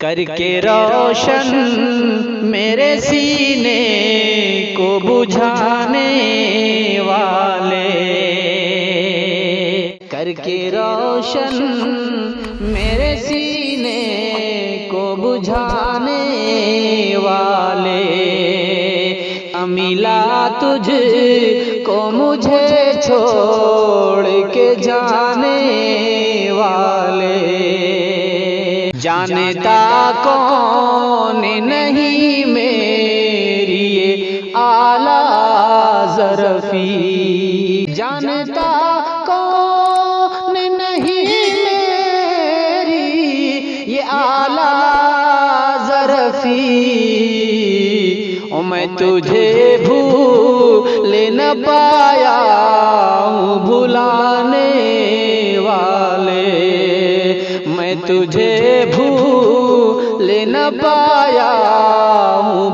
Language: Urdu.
کر کے روشن میرے سینے کو بجھانے والے، کر کے روشن میرے سینے کو بجھانے والے، ملا تجھ کو مجھے چھوڑ کے جانے والے، جانتا کون نہیں میری یہ اعلیٰ ظرفی، جانتا کون نہیں میری یہ اعلیٰ ظرفی، میں تجھے بھول نہ پایا ہوں بھلانے والے، میں تجھے بھول نہ پایا ہوں